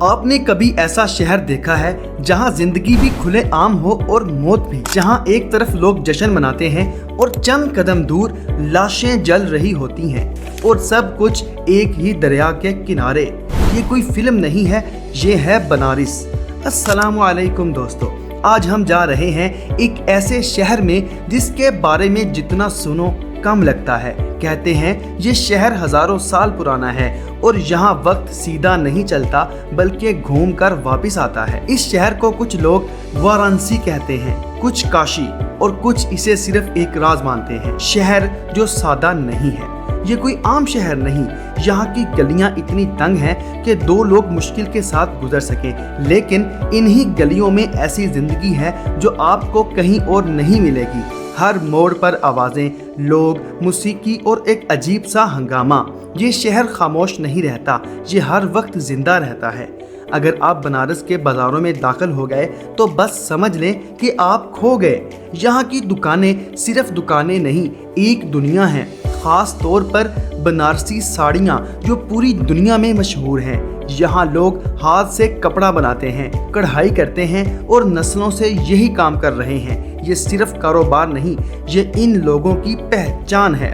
आपने कभी ऐसा शहर देखा है जहां जिंदगी भी खुले आम हो और मौत भी, जहां एक तरफ लोग जश्न मनाते हैं और चंद कदम दूर लाशें जल रही होती हैं और सब कुछ एक ही दरिया के किनारे। ये कोई फिल्म नहीं है, ये है बनारस। अस्सलामु अलैकुम दोस्तों, आज हम जा रहे हैं एक ऐसे शहर में जिसके बारे में जितना सुनो कम लगता है। कहते हैं ये शहर हजारों साल पुराना है और यहाँ वक्त सीधा नहीं चलता बल्कि घूम कर वापिस आता है। इस शहर को कुछ लोग वाराणसी कहते हैं, कुछ काशी और कुछ इसे सिर्फ एक राज मानते हैं। शहर जो सादा नहीं है, ये कोई आम शहर नहीं। यहाँ की गलियाँ इतनी तंग हैं कि दो लोग मुश्किल के साथ गुजर सके, लेकिन इन्हीं गलियों में ऐसी जिंदगी है जो आपको कहीं और नहीं मिलेगी। हर मोड़ पर आवाज़ें, लोग, मौसीकी और एक अजीब सा हंगामा। ये शहर खामोश नहीं रहता, ये हर वक्त जिंदा रहता है। अगर आप बनारस के बाज़ारों में दाखिल हो गए तो बस समझ लें कि आप खो गए। यहाँ की दुकानें सिर्फ दुकानें नहीं, एक दुनिया है। ख़ास तौर पर बनारसी साड़ियाँ जो पूरी दुनिया में मशहूर हैं। यहाँ लोग हाथ से कपड़ा बनाते हैं, कढ़ाई करते हैं और नस्लों से यही काम कर रहे हैं। ये सिर्फ कारोबार नहीं, ये इन लोगों की पहचान है।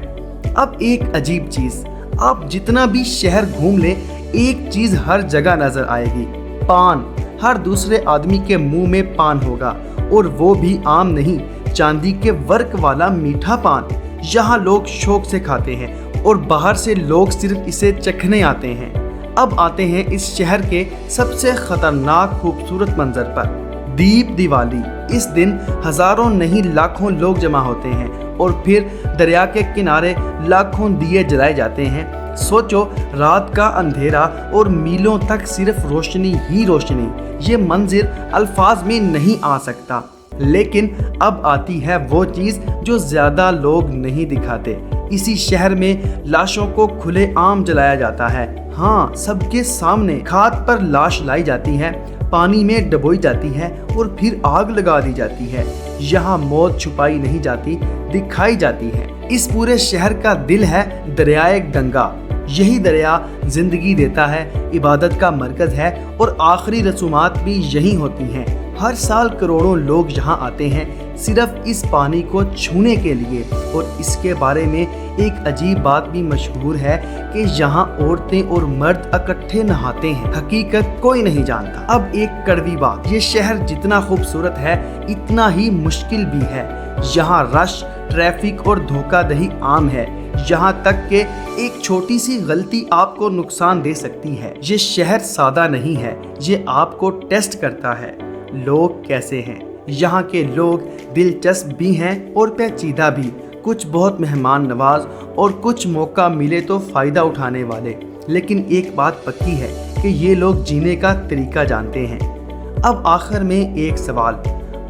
अब एक अजीब चीज़, आप जितना भी शहर घूम लें, एक चीज़ हर जगह नज़र आएगी, पान। हर दूसरे आदमी के मुंह में पान होगा, और वो भी आम नहीं, चांदी के वर्क वाला मीठा पान। यहाँ लोग शौक से खाते हैं और बाहर से लोग सिर्फ इसे चखने आते हैं। अब आते हैं इस शहर के सबसे खतरनाक खूबसूरत मंजर पर, दीप दिवाली। इस दिन हजारों नहीं लाखों लोग जमा होते हैं और फिर दरिया के किनारे लाखों दिए जलाए जाते हैं। सोचो, रात का अंधेरा और मीलों तक सिर्फ रोशनी ही रोशनी। ये मंजिल अल्फाज में नहीं आ सकता। लेकिन अब आती है वो चीज़ जो ज़्यादा लोग नहीं दिखाते। इसी शहर में लाशों को खुले आम जलाया जाता है। हाँ, सबके सामने। खाट पर लाश लाई जाती है, पानी में डबोई जाती है और फिर आग लगा दी जाती है। यहाँ मौत छुपाई नहीं जाती, दिखाई जाती है। इस पूरे शहर का दिल है दरियाए गंगा। यही दरिया जिंदगी देता है, इबादत का मरकज़ है और आखिरी रसूमात भी यहीं होती हैं। हर साल करोड़ों लोग यहाँ आते हैं सिर्फ इस पानी को छूने के लिए। और इसके बारे में एक अजीब बात भी मशहूर है कि यहाँ औरतें और मर्द इकट्ठे नहाते हैं। हकीकत कोई नहीं जानता। अब एक कड़वी बात, ये शहर जितना खूबसूरत है इतना ही मुश्किल भी है। यहाँ रश, ट्रैफिक और धोखाधड़ी आम है। यहाँ तक कि एक छोटी सी गलती आपको नुकसान दे सकती है। ये शहर सादा नहीं है, ये आपको टेस्ट करता है। लोग कैसे हैं? यहाँ के लोग दिलचस्प भी हैं और पेचीदा भी। कुछ बहुत मेहमान नवाज और कुछ मौका मिले तो फ़ायदा उठाने वाले। लेकिन एक बात पक्की है कि ये लोग जीने का तरीका जानते हैं। अब आखिर में एक सवाल,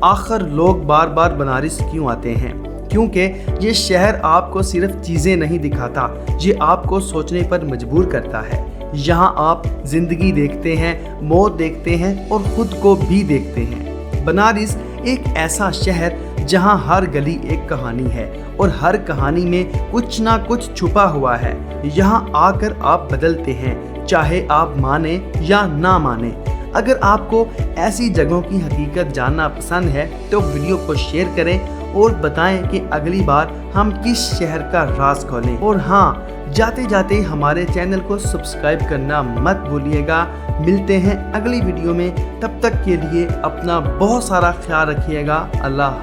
आखिर लोग बार बार बनारस क्यों आते हैं? क्योंकि ये शहर आपको सिर्फ चीज़ें नहीं दिखाता, ये आपको सोचने पर मजबूर करता है। यहाँ आप ज़िंदगी देखते हैं, मौत देखते हैं और ख़ुद को भी देखते हैं। बनारस एक ऐसा शहर जहाँ हर गली एक कहानी है और हर कहानी में कुछ ना कुछ छुपा हुआ है। यहाँ आकर आप बदलते हैं, चाहे आप माने या ना माने। अगर आपको ऐसी जगहों की हकीकत जानना पसंद है तो वीडियो को शेयर करें और बताएं कि अगली बार हम किस शहर का राज खोलें। और हाँ, जाते जाते हमारे चैनल को सब्सक्राइब करना मत भूलिएगा। मिलते हैं अगली वीडियो में, तब तक के लिए अपना बहुत सारा ख्याल रखिएगा। अल्लाह।